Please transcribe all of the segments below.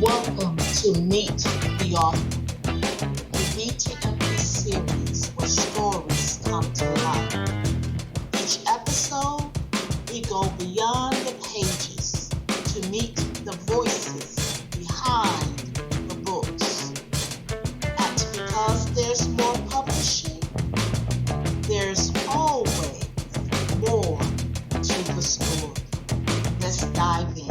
Welcome to Meet the Author, a BTMP series where stories come to life. Each episode, we go beyond the pages to meet the voices behind the books. And because there's more publishing, there's always more to the story. Let's dive in.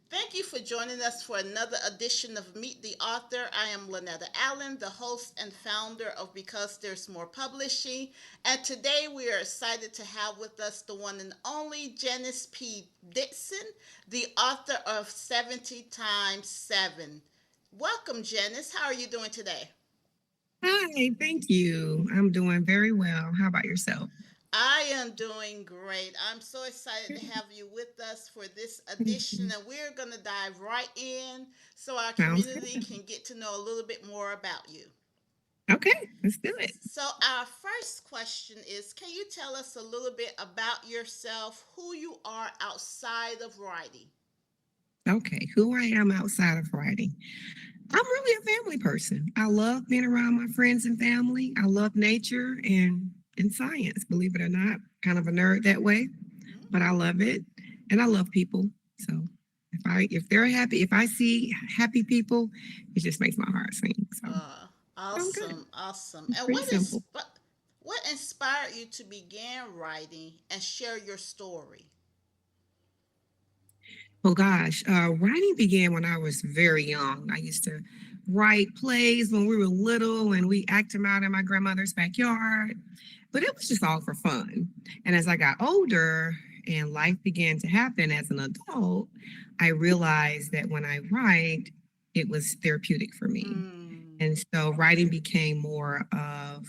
Thank you for joining us for another edition of Meet the Author. I am Lynetta Allen, the host and founder of Because There's More Publishing. And today we are excited to have with us the one and only Janice P. Dixon, the author of 70 times 7. Welcome, Janice. How are you doing today? Hi, thank you. I'm doing very well. How about yourself? I am doing great. I'm so excited to have you with us for this edition, and we're going to dive right in so our Sounds community good. can get to know a little bit more about you. Okay, let's do it. So, our first question is, can you tell us a little bit about yourself, who you are outside of writing? Okay, who I am outside of writing. I'm really a family person. I love being around my friends and family. I love nature and science, believe it or not. Kind of a nerd that way, but I love it. And I love people. So if they're happy, if I see happy people, it just makes my heart sing. So Uh, I'm good. awesome, awesome. It's And pretty simple. what inspired you to begin writing and share your story? Oh gosh, writing began when I was very young. I used to write plays when we were little and we act them out in my grandmother's backyard, but it was just all for fun. And as I got older and life began to happen as an adult, I realized that when I write, it was therapeutic for me. Mm. And so writing became more of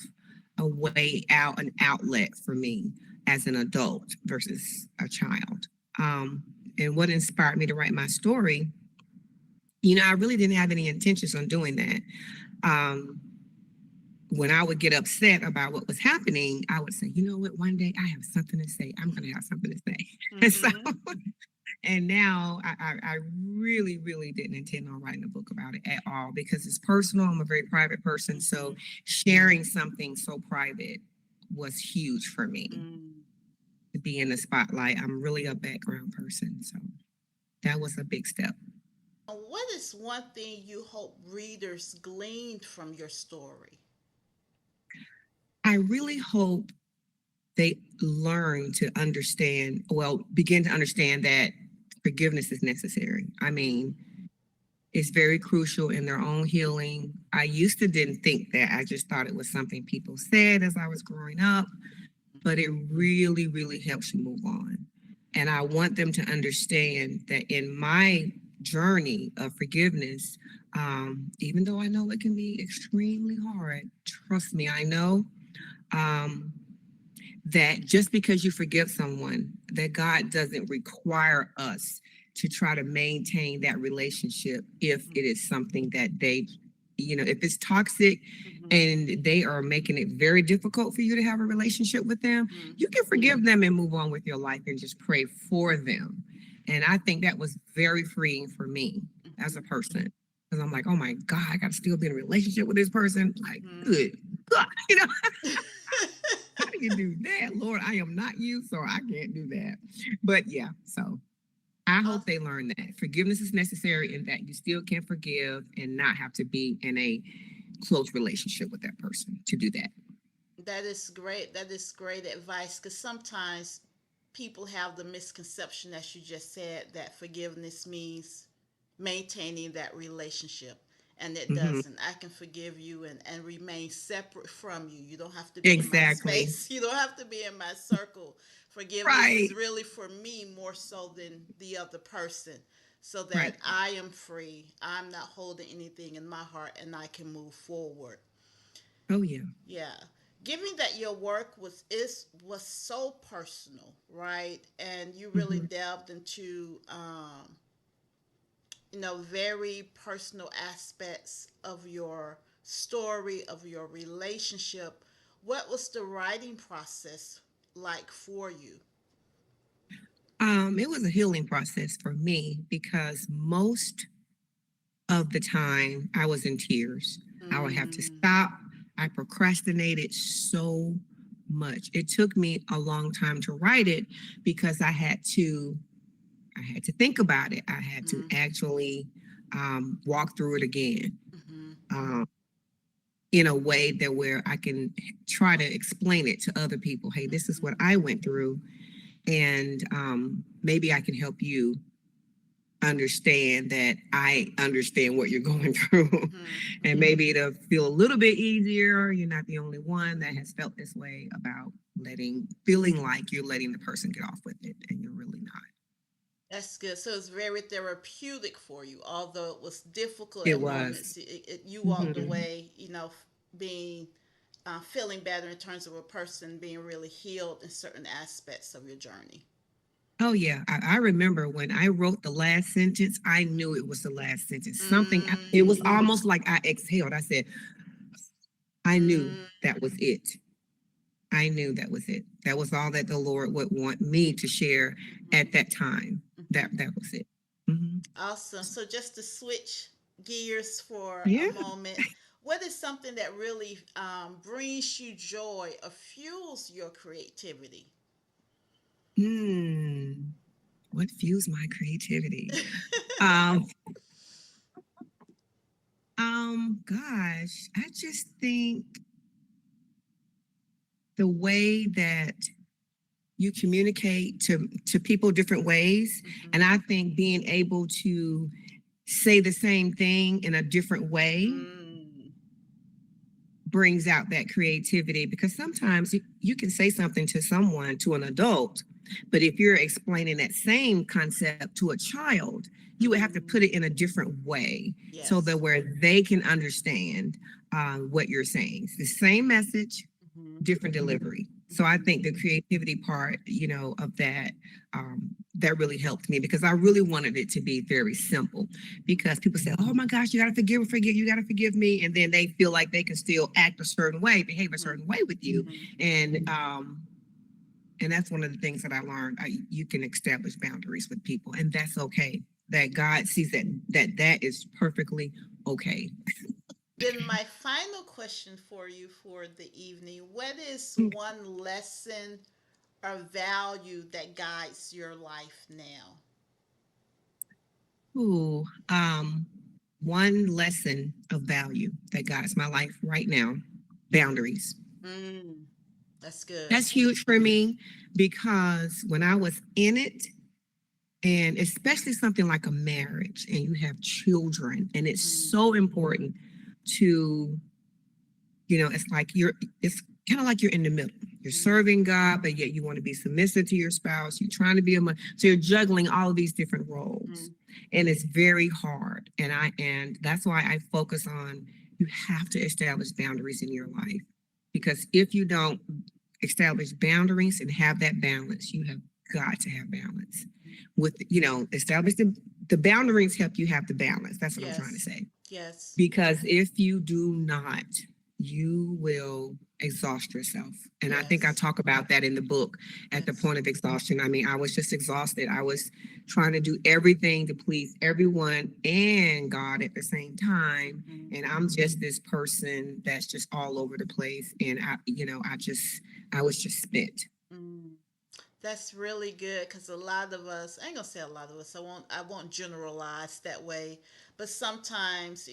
a way out, an outlet for me as an adult versus a child. Um, and what inspired me to write my story, I really didn't have any intentions on doing that. Um, when I would get upset about what was happening, I would say, you know what, one day I have something to say. I'm going to have something to say. And so, Mm-hmm. and now I really, really didn't intend on writing a book about it at all because it's personal. I'm a very private person. So sharing something so private was huge for me Mm. to be in the spotlight. I'm really a background person. So that was a big step. What is one thing you hope readers gleaned from your story? I really hope they learn to understand, well, begin to understand that forgiveness is necessary. I mean, it's very crucial in their own healing. I used to didn't think that. I just thought it was something people said as I was growing up, but it really, really helps you move on. And I want them to understand that in my journey of forgiveness, even though I know it can be extremely hard, trust me, I know um, that just because you forgive someone, that God doesn't require us to try to maintain that relationship if it is something that they, if it's toxic and they are making it very difficult for you to have a relationship with them, you can forgive them and move on with your life and just pray for them. And I think that was very freeing for me as a person. Because I'm like, oh my God, I got to still be in a relationship with this person. Like, good God, how do you do that? Lord, I am not you, so I can't do that. But yeah, so I Uh, hope they learn that forgiveness is necessary and that you still can forgive and not have to be in a close relationship with that person to do that. that is great. That is great advice because sometimes people have the misconception, as you just said, that forgiveness means maintaining that relationship. And it Hmm. doesn't. I can forgive you and remain separate from you. You don't have to be in my Exactly. space. You don't have to be in my circle. Forgiveness is Right. really for me more so than the other person, so Right. that I am free. I'm not holding anything in my heart and I can move forward. Oh yeah. Yeah. Given that your work was so personal, right? And you really Hmm. delved into very personal aspects of your story, of your relationship. What was the writing process like for you? It was a healing process for me because most of the time I was in tears. I would have to Mm, stop. I procrastinated so much. It took me a long time to write it because I had to think about it. I had to mm, actually walk through it again. mhm, Um, in a way that where I can try to explain it to other people. Hey, this is what mhm, I went through, and maybe I can help you understand that I understand what you're going through. mhm, And mhm. maybe it'll feel a little bit easier. You're not the only one that has felt this way about feeling like you're letting the person get off with it, and you're really not. That's good. So it's very therapeutic for you, although it was difficult It at was. moments. You walked Hmm. away, being feeling better in terms of a person being really healed in certain aspects of your journey. Oh yeah, I remember when I wrote the last sentence. I knew it was the last sentence. Something. It was Mm, almost like I exhaled. I said, I knew mm, that was it. I knew that was it. That was all that the Lord would want me to share mhm, at that time. mhm. That was it. Hmm. Awesome. So just to switch gears for a Yeah. moment, what is something that really brings you joy or fuels your creativity? Hmm. What fuels my creativity? Um. Gosh, I just think the way that you communicate to people different ways, and Mhm. I think being able to say the same thing in a different way Mm, brings out that creativity because sometimes you can say something to someone, to an adult, but if you're explaining that same concept to a child, you would have to put mm, it in a different way so that yes. where they can understand what you're saying. It's the same message, Mhm, different delivery. So I mhm, think the creativity part, of that, that really helped me because I really wanted it to be very simple. Because people say, "Oh my gosh, you got to forgive, you got to forgive me," and then they feel like they can still act a certain way, behave a mhm, certain way with you, mhm. and that's one of the things that I learned. You can establish boundaries with people, and that's okay. That God sees that is perfectly okay. Then my final question for you for the evening, what is one lesson or value that guides your life now? Ooh, one lesson of value that guides my life right now: boundaries. Mm, that's good. That's huge for me because when I was in it, and especially something like a marriage, and you have children, and it's Mm, so important to, it's like it's kind of like you're in the middle. You're mm, serving God, but yet you want to be submissive to your spouse. You're trying to be so you're juggling all of these different roles, mm, and it's very hard. And that's why I focus on you have to establish boundaries in your life because if you don't establish boundaries and have that balance, you have got to have balance. With establish the boundaries help you have the balance. That's what I'm trying to yes. say. Yes. Because if you do not, you will exhaust yourself. And I think I Yes. talk about that in the book at the Yes. point of exhaustion. I mean, I was just exhausted. I was trying to do everything to please everyone and God at the same time. Mhm. And I'm just this person that's just all over the place. And I was just spent. Mm. That's really good because a lot of us, I ain't gonna say a lot of us, I won't generalize that way, but sometimes,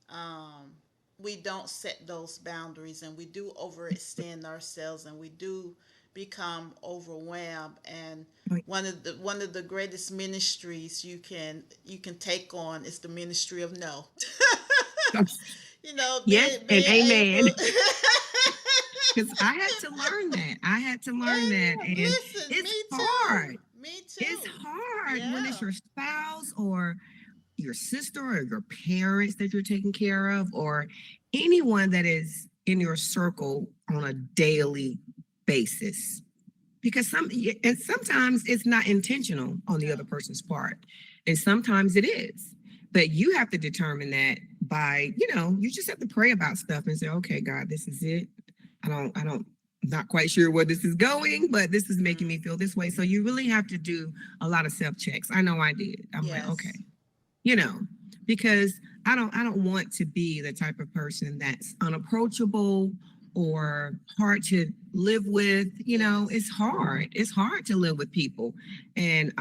um, we don't set those boundaries and we do overextend ourselves and we do become overwhelmed. And one of the greatest ministries you can take on is the ministry of no. Yes, Being and amen. able. Because I had to learn that. I had to learn that. Yeah, And listen, me it's too. hard. Me It's too. hard when it's Yeah. your spouse or your sister or your parents that you're taking care of, or anyone that is in your circle on a daily basis. Because sometimes it's not intentional on the other No. person's part, and sometimes it is. But you have to determine that by, you just have to pray about stuff and say, okay, God, this is it. I don't not quite sure where this is going, but this is making me Mm-hmm. feel this way. So you really have to do a lot of self checks. I know I did. I'm like, okay, Yes. you know, because I don't want to be the type of person that's unapproachable or hard to live with. You know, Yes. it's hard. It's hard to live with people. And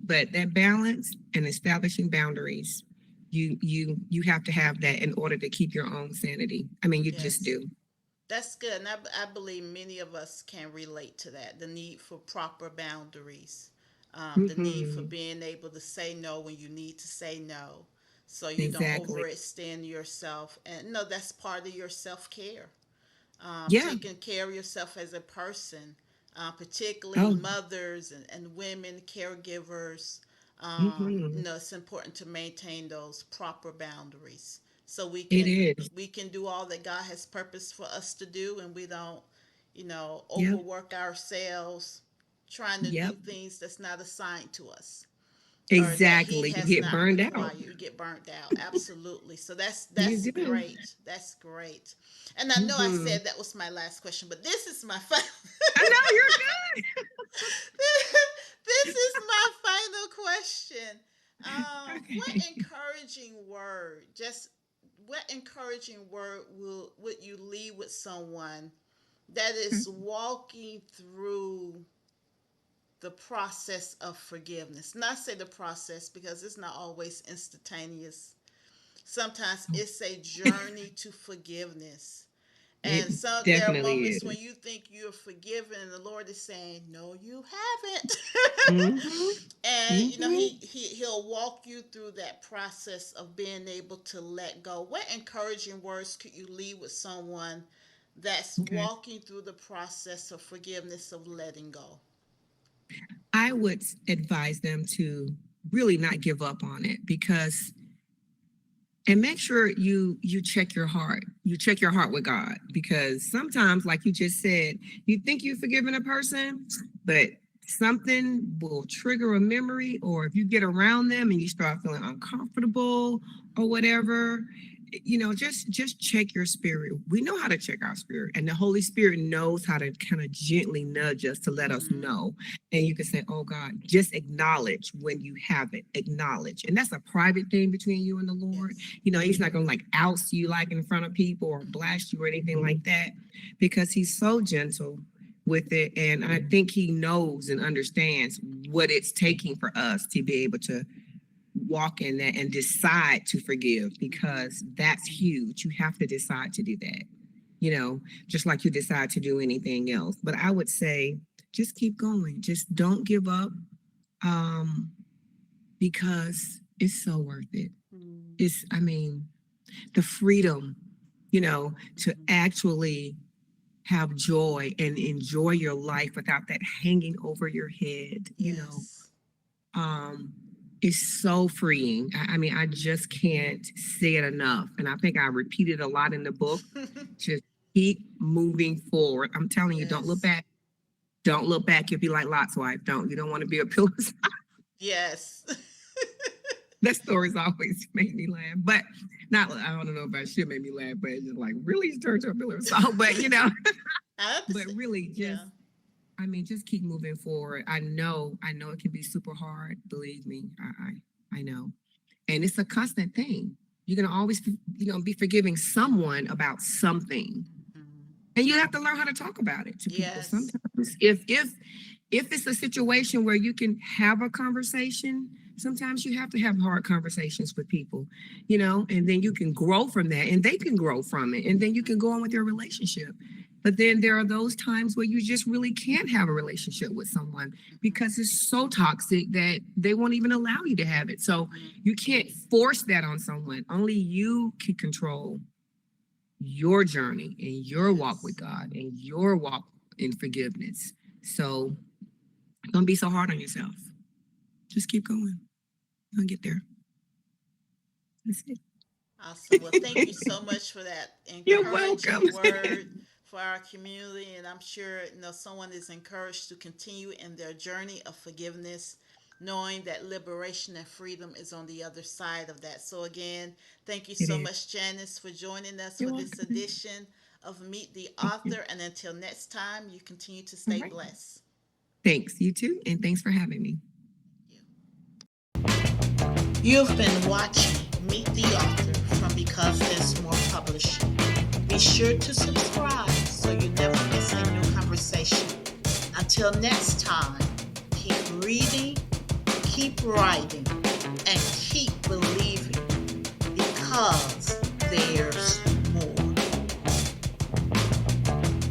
but that balance and establishing boundaries, you have to have that in order to keep your own sanity. I mean, you just Yes. do. That's good. And I believe many of us can relate to that, the need for proper boundaries, the need for Hmm. being able to say no when you need to say no so you don't Exactly. overextend yourself. And no, that's part of your self care, Yeah. taking care of yourself as a person, particularly Oh. mothers and women, caregivers. Hmm. It's important to maintain those proper boundaries so It is. we can do all that God has purpose for us to do, and we don't, Yep. overwork ourselves trying to do Yep. things that's not assigned to us or that He Exactly. You has get not burned out. required. You get burnt out. Absolutely. So You that's do. great. That's great. And I know I Hmm. said that was my last question, but this is my final. I know you're This is my final question. good. What Okay. encouraging word, just what encouraging word would you leave with someone that is walking through the process of forgiveness? Not say the process because it's not always instantaneous. Sometimes it's a journey to forgiveness. It And so there are definitely moments is. when you think you're forgiven and the Lord is saying, "No, you haven't." Hmm. And Hmm. he'll walk you through that process of being able to let go. What encouraging words could you leave with someone that's Okay. walking through the process of forgiveness, of letting go? I would advise them to really not give up on it, because and make sure you check your heart. You check your heart with God, because sometimes, like you just said, you think you've forgiven a person, but something will trigger a memory, or if you get around them and you start feeling uncomfortable or whatever, just check your spirit. We know how to check our spirit, and the Holy Spirit knows how to kind of gently nudge us to let us Mm-hmm. know. And you can say, oh God, just acknowledge when you have it. Acknowledge. And that's a private thing between you and the Lord. Yes. He's not gonna like oust you like in front of people or blast you or anything like that, because he's so gentle with it. And I think he knows and understands what it's taking for us to be able to walk in that and decide to forgive, because that's huge. You have to decide to do that, just like you decide to do anything else. But I would say just keep going. Just don't give up, um, because it's so worth it. Mm-hmm. I mean, the freedom, to Mm-hmm. actually have joy and enjoy your life without that hanging over your head, Yes. um, is so freeing. I mean, I just can't say it enough. And I think I repeated a lot in the book. Just keep moving forward. I'm telling you, don't look Yes. back. Don't look back. You'll be like Lot's wife. You don't want to be a pillar. Yes. That story's always made me laugh. But not, I don't know if I should make me laugh, but it's just like, really, you turned to a pillar of salt. But, I but understand. really Yeah. just keep moving forward. I know it can be super hard. Believe me, I know. And it's a constant thing. You're gonna always, be forgiving someone about something, Mm-hmm. and you have to learn how to talk about it to people. Yes. Sometimes, if it's a situation where you can have a conversation, sometimes you have to have hard conversations with people, and then you can grow from that, and they can grow from it, and then you can go on with your relationship. But then there are those times where you just really can't have a relationship with someone because it's so toxic that they won't even allow you to have it. So Mm-hmm. you can't force that on someone. Only you can control your journey and your walk with Yes. God and your walk in forgiveness. So don't be so hard on yourself. Just keep going. You'll get there. That's Awesome. Well, thank you it. so much for that You're welcome. encouraging word for our community. And I'm sure someone is encouraged to continue in their journey of forgiveness, knowing that liberation and freedom is on the other side of that. So again, thank you It so is. much, Janice, for joining us You're for this welcome. edition of Meet the Thank you. Author. And until next time, you continue to All stay right. blessed. Thanks. You too. And thanks for having me. You've been watching Meet the Author from Because There's More Publishing. Be sure to subscribe so you never miss a new conversation. Until next time, keep reading, keep writing, and keep believing because